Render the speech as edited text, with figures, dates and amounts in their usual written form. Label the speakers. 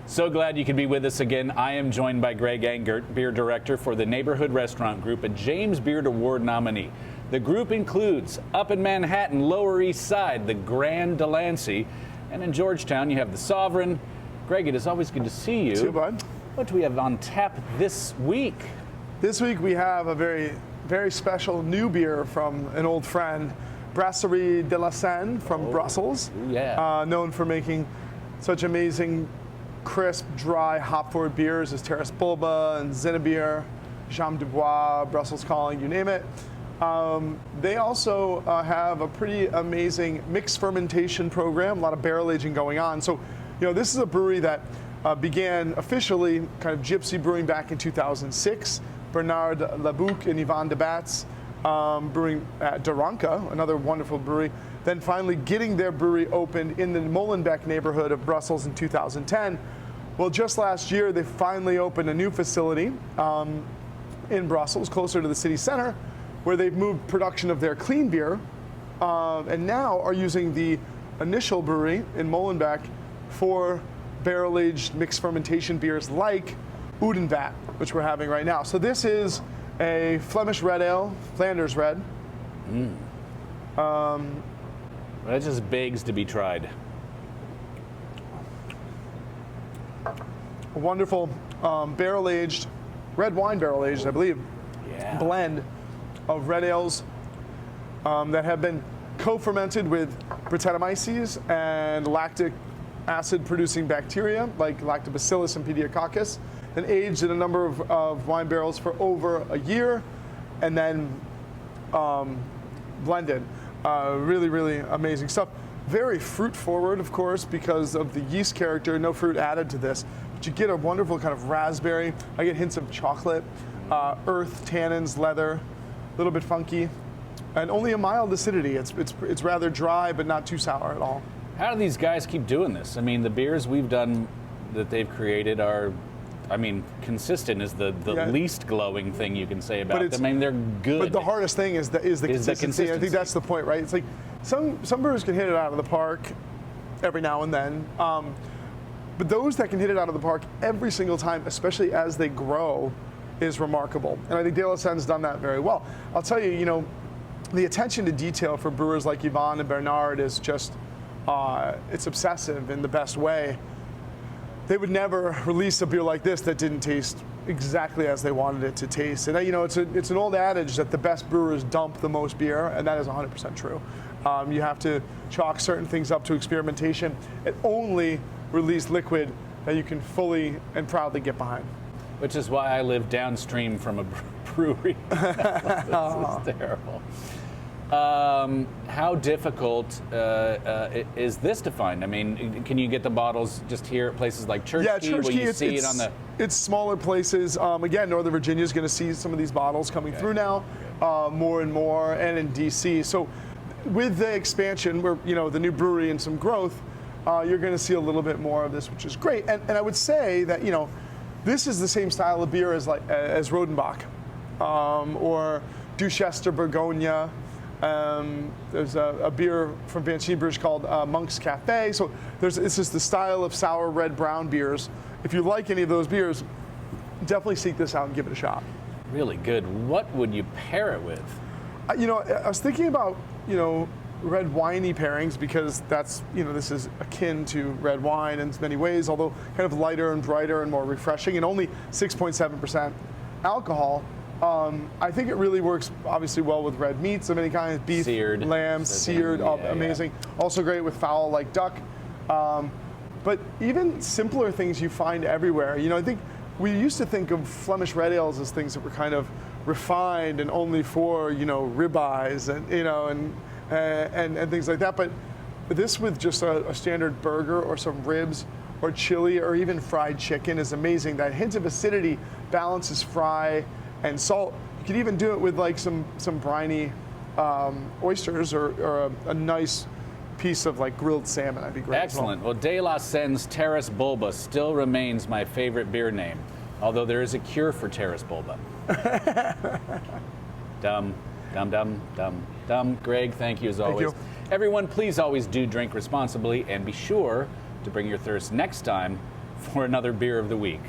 Speaker 1: So glad you could be with us again. I am joined by Greg Engert, beer director for the Neighborhood Restaurant Group, a James Beard Award nominee. The group includes up in Manhattan, Lower East Side, the Grand Delancey, and in Georgetown you have the Sovereign. Greg, it is always good to see you.
Speaker 2: See you, bud.
Speaker 1: What do we have on tap this week?
Speaker 2: This week we have a very special new beer from an old friend, Brasserie de la Senne from Brussels.
Speaker 1: Yeah.
Speaker 2: Known for making such amazing, crisp, dry, hop-forward beers as Terrace Bulba and Zinnebier, Jambe de Bois, Brussels Calling, you name it. They also have a pretty amazing mixed fermentation program, a lot of barrel aging going on. So, you know, this is a brewery that began officially kind of gypsy brewing back in 2006. Bernard Labouc and Yvonne de Batz brewing at Daranka, another wonderful brewery. Then finally getting their brewery opened in the Molenbeek neighborhood of Brussels in 2010. Well, just last year, they finally opened a new facility in Brussels, closer to the city center, where they've moved production of their clean beer, and now are using the initial brewery in Molenbeek for barrel-aged mixed fermentation beers like Ouden Vat, which we're having right now. So this is a Flemish red ale, Flanders red.
Speaker 1: That just begs to be tried.
Speaker 2: A wonderful barrel-aged, red wine barrel-aged, I believe, blend of red ales that have been co-fermented with Brettanomyces and lactic acid-producing bacteria like Lactobacillus and Pediococcus, and aged in a number of wine barrels for over a year, and then blended. Really, really amazing stuff. Very fruit-forward, of course, because of the yeast character. No fruit added to this. But you get a wonderful kind of raspberry. I get hints of chocolate, earth, tannins, leather, a little bit funky, and only a mild acidity. It's rather dry, but not too sour at all.
Speaker 1: How do these guys keep doing this? I mean, the beers we've done that they've created are, I mean, consistent is the least glowing thing you can say about them. I mean, they're good.
Speaker 2: But the hardest thing is the consistency. I think that's the point, right? It's like some brewers can hit it out of the park every now and then. But those that can hit it out of the park every single time, especially as they grow, is remarkable. And I think De La Senne's done that very well. I'll tell you, you know, the attention to detail for brewers like Yvonne and Bernard is just, it's obsessive in the best way. They would never release a beer like this that didn't taste exactly as they wanted it to taste. And you know, it's an old adage that the best brewers dump the most beer, and that is 100% true. You have to chalk certain things up to experimentation and only release liquid that you can fully and proudly get behind.
Speaker 1: Which is why I live downstream from a brewery. This is terrible. How difficult is this to find? I mean, can you get the bottles just here at places like Church Key?
Speaker 2: Church Key,
Speaker 1: you see it on the?
Speaker 2: It's smaller places. Again, Northern Virginia is going to see some of these bottles coming through now, more and more, and in DC. So, with the expansion, where the new brewery and some growth, you're going to see a little bit more of this, which is great. And I would say that this is the same style of beer as Rodenbach, or Duchesse de Bourgogne. There's a beer from Van Brewers called Monk's Cafe. So this is the style of sour, red, brown beers. If you like any of those beers, definitely seek this out and give it a shot.
Speaker 1: Really good. What would you pair it with?
Speaker 2: I was thinking about, red winey pairings, because that's, this is akin to red wine in many ways, although kind of lighter and brighter and more refreshing, and only 6.7% alcohol. I think it really works obviously well with red meats of any kind, beef,
Speaker 1: seared,
Speaker 2: lamb, seared, amazing. Yeah. Also great with fowl like duck. But even simpler things you find everywhere. I think we used to think of Flemish red ales as things that were kind of refined and only for, ribeyes and things like that. But this with just a standard burger or some ribs or chili or even fried chicken is amazing. That hint of acidity balances fry and salt. You could even do it with like some briny oysters or a nice piece of like grilled salmon. That'd be great.
Speaker 1: Excellent. Well, De La Senne's Terrace Bulba still remains my favorite beer name, although there is a cure for Terrace Bulba. Dumb. Greg, thank you as always.
Speaker 2: Thank you.
Speaker 1: Everyone, please always do drink responsibly and be sure to bring your thirst next time for another beer of the week.